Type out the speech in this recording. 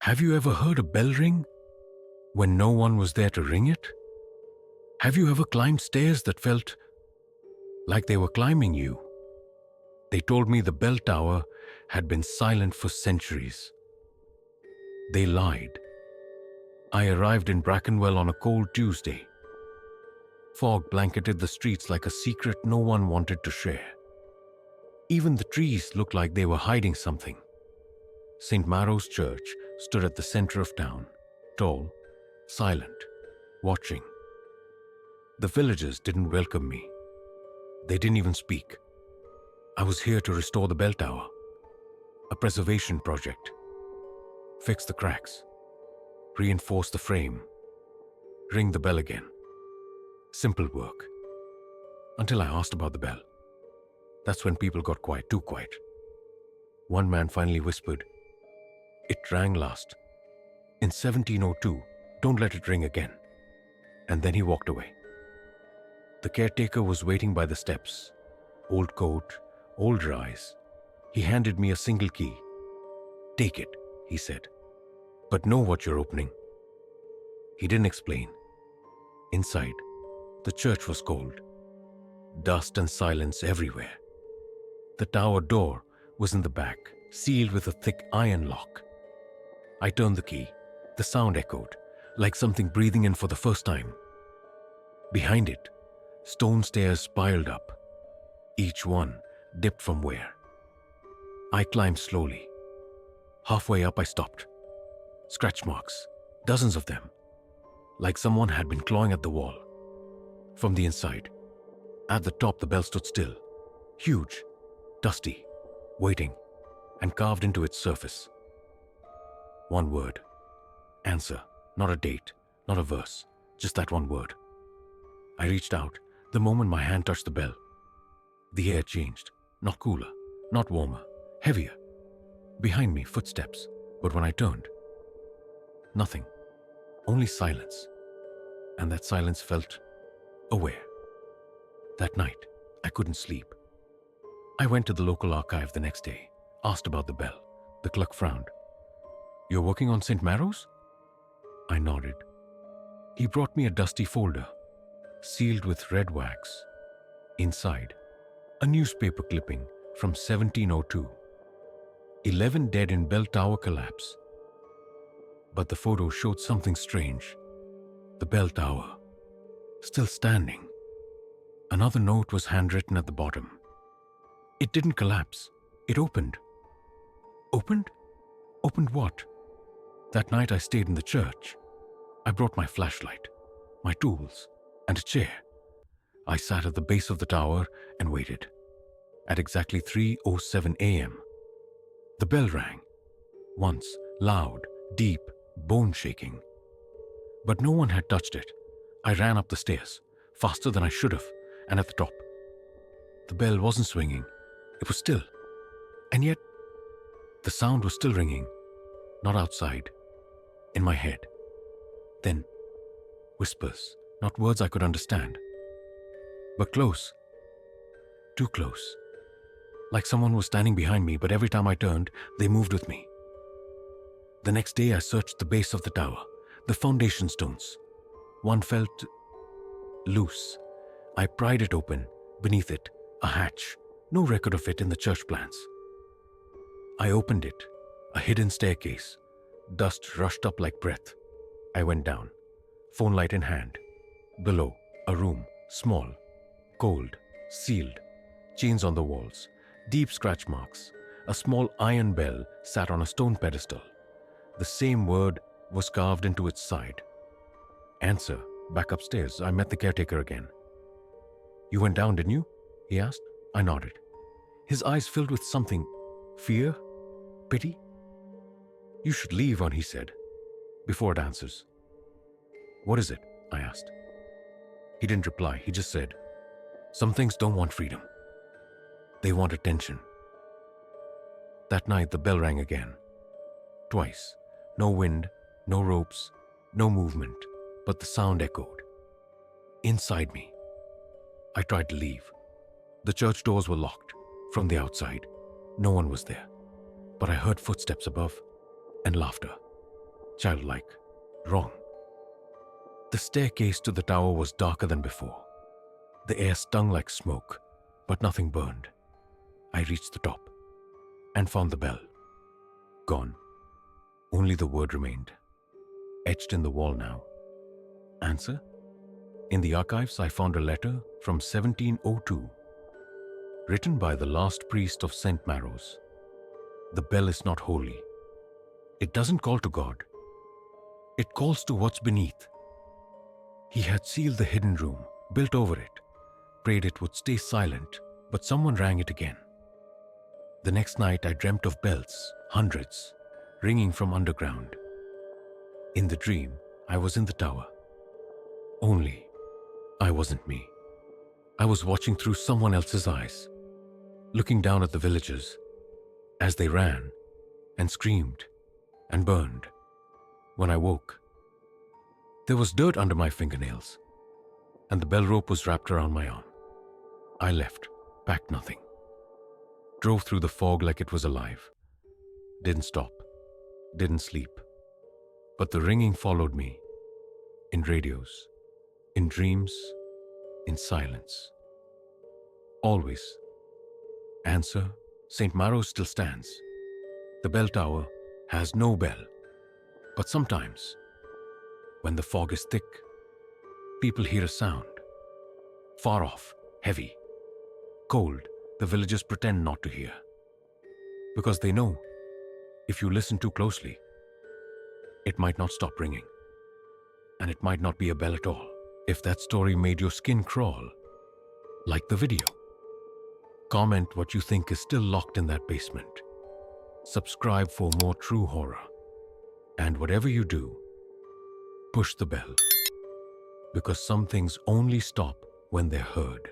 Have you ever heard a bell ring when no one was there to ring it? Have you ever climbed stairs that felt like they were climbing you? They told me the bell tower had been silent for centuries. They lied. I arrived in Brackenwell on a cold Tuesday. Fog blanketed the streets like a secret no one wanted to share. Even the trees looked like they were hiding something. St. Maro's Church stood at the center of town, tall, silent, watching. The villagers didn't welcome me. They didn't even speak. I was here to restore the bell tower, a preservation project. Fix the cracks, reinforce the frame, ring the bell again. Simple work. Until I asked about the bell. That's when people got quiet, too quiet. One man finally whispered, "It rang last. In 1702, don't let it ring again." And then he walked away. The caretaker was waiting by the steps. Old coat, older eyes. He handed me a single key. "Take it," he said, "but know what you're opening." He didn't explain. Inside, the church was cold. Dust and silence everywhere. The tower door was in the back, sealed with a thick iron lock. I turned the key. The sound echoed, like something breathing in for the first time. Behind it, stone stairs piled up, each one dipped from where. I climbed slowly. Halfway up, I stopped. Scratch marks, dozens of them, like someone had been clawing at the wall. From the inside, at the top, the bell stood still, huge, dusty, waiting, and carved into its surface. One word. Answer. Not a date, not a verse, just that one word. I reached out the moment my hand touched the bell. The air changed, not cooler, not warmer, heavier. Behind me, footsteps, but when I turned, nothing, only silence. And that silence felt aware. That night, I couldn't sleep. I went to the local archive the next day, asked about the bell. The clerk frowned. "You're working on St. Maro's?" I nodded. He brought me a dusty folder, sealed with red wax. Inside, a newspaper clipping from 1702. 11 dead in bell tower collapse. But the photo showed something strange. The bell tower, still standing. Another note was handwritten at the bottom. It didn't collapse. It opened. Opened? Opened what? That night I stayed in the church. I brought my flashlight, my tools, and a chair. I sat at the base of the tower and waited. At exactly 3:07 a.m., the bell rang. Once, loud, deep, bone-shaking. But no one had touched it. I ran up the stairs, faster than I should have, and at the top. The bell wasn't swinging. It was still. And yet, the sound was still ringing. Not outside. In my head. Then, whispers, not words I could understand. But close. Too close. Like someone was standing behind me, but every time I turned, they moved with me. The next day I searched the base of the tower, the foundation stones. One felt loose. I pried it open. Beneath it, a hatch. No record of it in the church plans. I opened it. A hidden staircase. Dust rushed up like breath. I went down, phone light in hand. Below, a room, small, cold, sealed, chains on the walls, deep scratch marks. A small iron bell sat on a stone pedestal. The same word was carved into its side. Answer. Back upstairs, I met the caretaker again. "You went down, didn't you?" he asked. I nodded. His eyes filled with something. Fear? Pity? "You should leave on," he said, before it answers. "What is it?" I asked. He didn't reply. He just said, "Some things don't want freedom. They want attention." That night, the bell rang again. Twice. No wind, no ropes, no movement, but the sound echoed. Inside me. I tried to leave. The church doors were locked. From the outside, no one was there. But I heard footsteps above and laughter. Childlike. Wrong. The staircase to the tower was darker than before. The air stung like smoke, but nothing burned. I reached the top and found the bell. Gone. Only the word remained, etched in the wall now. Answer? In the archives, I found a letter from 1702, written by the last priest of St. Maro's. The bell is not holy. It doesn't call to God. It calls to what's beneath. He had sealed the hidden room, built over it, prayed it would stay silent, but someone rang it again. The next night, I dreamt of bells, hundreds, ringing from underground. In the dream, I was in the tower. Only, I wasn't me. I was watching through someone else's eyes, looking down at the villagers as they ran and screamed and burned. When I woke, there was dirt under my fingernails, and the bell rope was wrapped around my arm. I left, packed nothing, drove through the fog like it was alive. Didn't stop, didn't sleep, but the ringing followed me, in radios, in dreams, in silence. Always. Answer, St. Maro's still stands. The bell tower has no bell. But sometimes, when the fog is thick, people hear a sound. Far off, heavy, cold, the villagers pretend not to hear. Because they know, if you listen too closely, it might not stop ringing. And it might not be a bell at all. If that story made your skin crawl, like the video. Comment what you think is still locked in that basement. Subscribe for more true horror. And whatever you do, push the bell. Because some things only stop when they're heard.